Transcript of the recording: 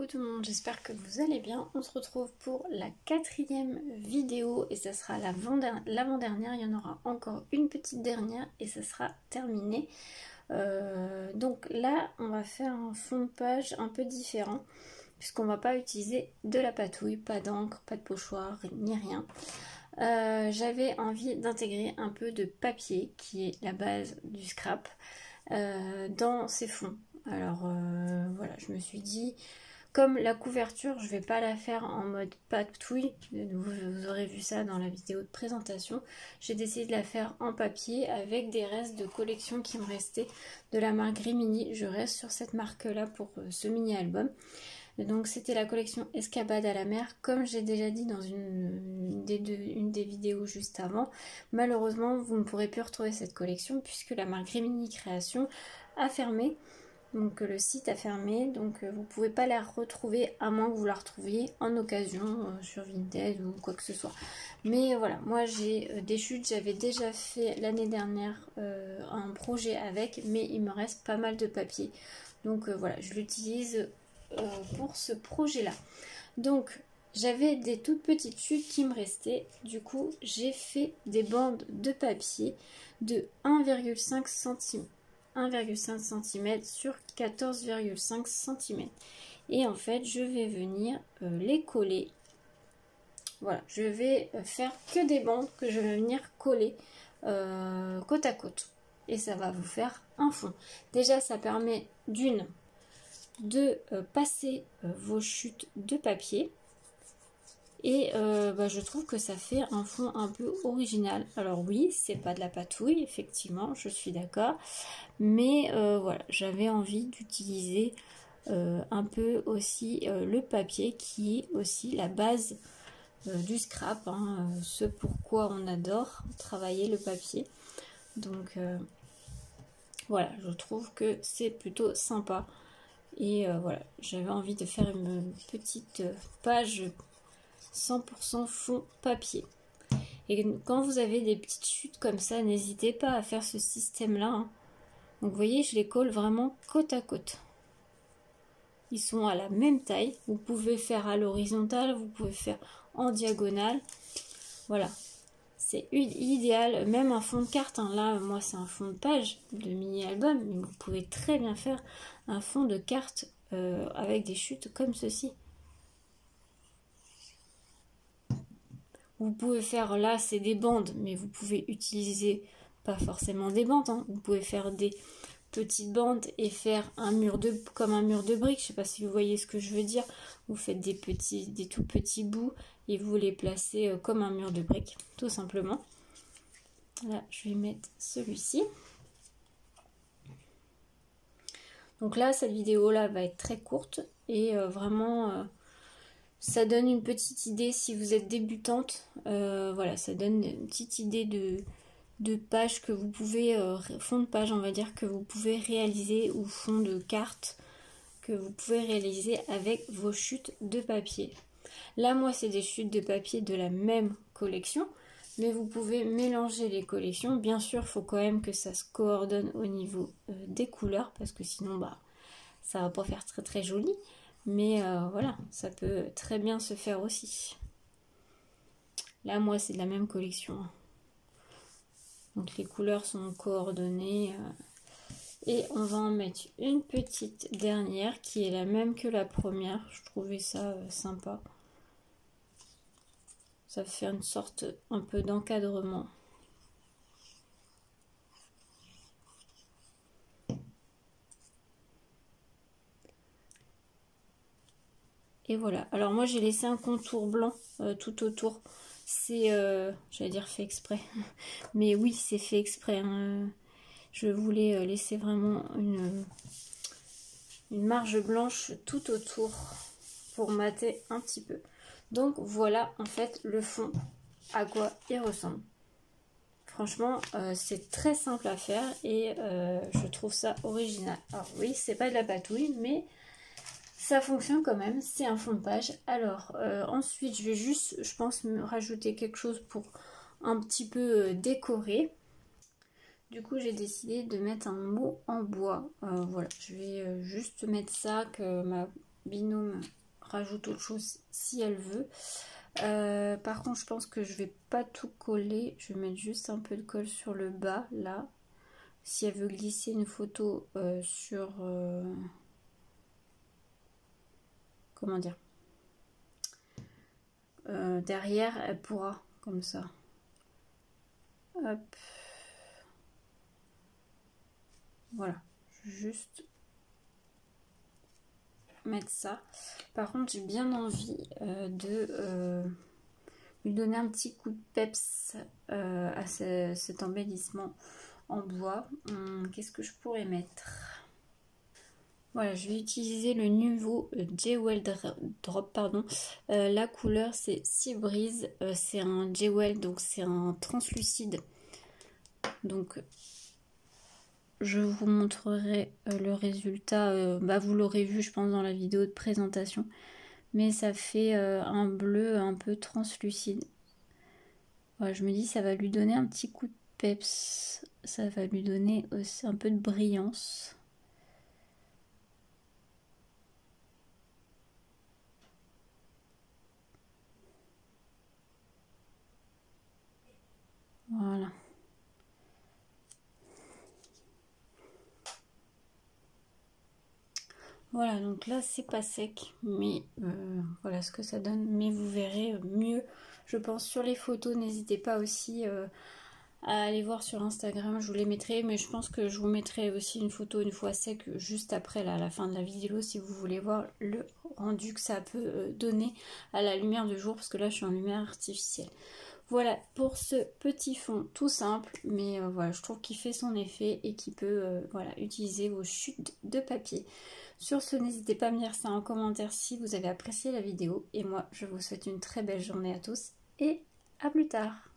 tout le monde, j'espère que vous allez bien. On se retrouve pour la 4e vidéo et ça sera l'avant-dernière. Il y en aura encore une petite dernière et ça sera terminé. Donc là, on va faire un fond de page un peu différent puisqu'on va pas utiliser de la patouille, pas d'encre, pas de pochoir, ni rien. J'avais envie d'intégrer un peu de papier qui est la base du scrap dans ces fonds. Alors voilà, je me suis dit, comme la couverture, je vais pas la faire en mode patouille, vous aurez vu ça dans la vidéo de présentation, j'ai décidé de la faire en papier avec des restes de collection qui me restaient de la marque Rimini. Je reste sur cette marque là pour ce mini album. Donc c'était la collection Escapade à la mer, comme j'ai déjà dit dans une des vidéos juste avant. Malheureusement, vous ne pourrez plus retrouver cette collection puisque la marque Rimini Création a fermé. Donc le site a fermé, donc vous ne pouvez pas la retrouver à moins que vous la retrouviez en occasion sur Vinted ou quoi que ce soit. Mais voilà, moi j'ai des chutes, j'avais déjà fait l'année dernière un projet avec, mais il me reste pas mal de papier. Donc voilà, je l'utilise pour ce projet là. Donc j'avais des toutes petites chutes qui me restaient, du coup j'ai fait des bandes de papier de 1,5 cm. 1,5 cm sur 14,5 cm. Et en fait, je vais venir les coller. Voilà, je vais faire que des bandes que je vais venir coller côte à côte. Et ça va vous faire un fond. Déjà, ça permet de passer vos chutes de papier. Et je trouve que ça fait un fond un peu original. Alors oui, c'est pas de la patouille, effectivement, je suis d'accord. Mais voilà, j'avais envie d'utiliser un peu aussi le papier qui est aussi la base du scrap. Hein, ce pourquoi on adore travailler le papier. Donc voilà, je trouve que c'est plutôt sympa. Et voilà, j'avais envie de faire une petite page 100% fond papier. Et quand vous avez des petites chutes comme ça, n'hésitez pas à faire ce système-là. Hein. Donc vous voyez, je les colle vraiment côte à côte. Ils sont à la même taille. Vous pouvez faire à l'horizontale, vous pouvez faire en diagonale. Voilà, c'est idéal. Même un fond de carte. Hein. Là, moi, c'est un fond de page de mini-album. Mais vous pouvez très bien faire un fond de carte avec des chutes comme ceci. Vous pouvez faire, là c'est des bandes, mais vous pouvez utiliser pas forcément des bandes. Hein. Vous pouvez faire des petites bandes et faire un mur comme un mur de briques. Je sais pas si vous voyez ce que je veux dire. Vous faites des tout petits bouts et vous les placez comme un mur de briques, tout simplement. Là, je vais mettre celui-ci. Donc là, cette vidéo là va être très courte et vraiment... ça donne une petite idée si vous êtes débutante. Voilà, ça donne une petite idée de page que vous pouvez, fond de page on va dire, que vous pouvez réaliser, ou fond de carte que vous pouvez réaliser avec vos chutes de papier. Là, moi, c'est des chutes de papier de la même collection, mais vous pouvez mélanger les collections. Bien sûr, il faut quand même que ça se coordonne au niveau des couleurs, parce que sinon, ça va pas faire très très joli. Mais voilà, ça peut très bien se faire aussi. Là, moi, c'est de la même collection. Donc, les couleurs sont coordonnées. Et on va en mettre une petite dernière qui est la même que la première. Je trouvais ça sympa. Ça fait une sorte un peu d'encadrement. Et voilà. Alors moi j'ai laissé un contour blanc tout autour. C'est, j'allais dire fait exprès. Mais oui, c'est fait exprès. Hein. Je voulais laisser vraiment une marge blanche tout autour pour mater un petit peu. Donc voilà en fait le fond, à quoi il ressemble. Franchement, c'est très simple à faire et je trouve ça original. Alors oui, c'est pas de la patouille, mais... ça fonctionne quand même, c'est un fond de page. Alors ensuite je vais juste, je pense, me rajouter quelque chose pour un petit peu décorer. Du coup j'ai décidé de mettre un mot en bois. Voilà, je vais juste mettre ça que ma binôme rajoute autre chose si elle veut. Par contre, je pense que je vais pas tout coller. Je vais mettre juste un peu de colle sur le bas, là. Si elle veut glisser une photo sur... comment dire, derrière, elle pourra, comme ça. Hop. Voilà. Juste mettre ça. Par contre, j'ai bien envie de lui donner un petit coup de peps à cet embellissement en bois. Qu'est-ce que je pourrais mettre? Voilà, je vais utiliser le nouveau Jewel Drop, pardon. La couleur c'est Sea Breeze, c'est un Jewel, donc c'est un translucide. Donc je vous montrerai le résultat, vous l'aurez vu je pense dans la vidéo de présentation. Mais ça fait un bleu un peu translucide. Voilà, je me dis ça va lui donner un petit coup de peps, ça va lui donner aussi un peu de brillance. Voilà. Voilà, donc là c'est pas sec, mais voilà ce que ça donne. Mais vous verrez mieux, je pense, sur les photos. N'hésitez pas aussi à aller voir sur Instagram, je vous les mettrai. Mais je pense que je vous mettrai aussi une photo une fois sec, juste après là, à la fin de la vidéo, si vous voulez voir le rendu que ça peut donner à la lumière du jour, parce que là je suis en lumière artificielle. Voilà pour ce petit fond tout simple, mais voilà, je trouve qu'il fait son effet et qui peut voilà, utiliser vos chutes de papier. Sur ce, n'hésitez pas à me dire ça en commentaire si vous avez apprécié la vidéo. Et moi, je vous souhaite une très belle journée à tous et à plus tard.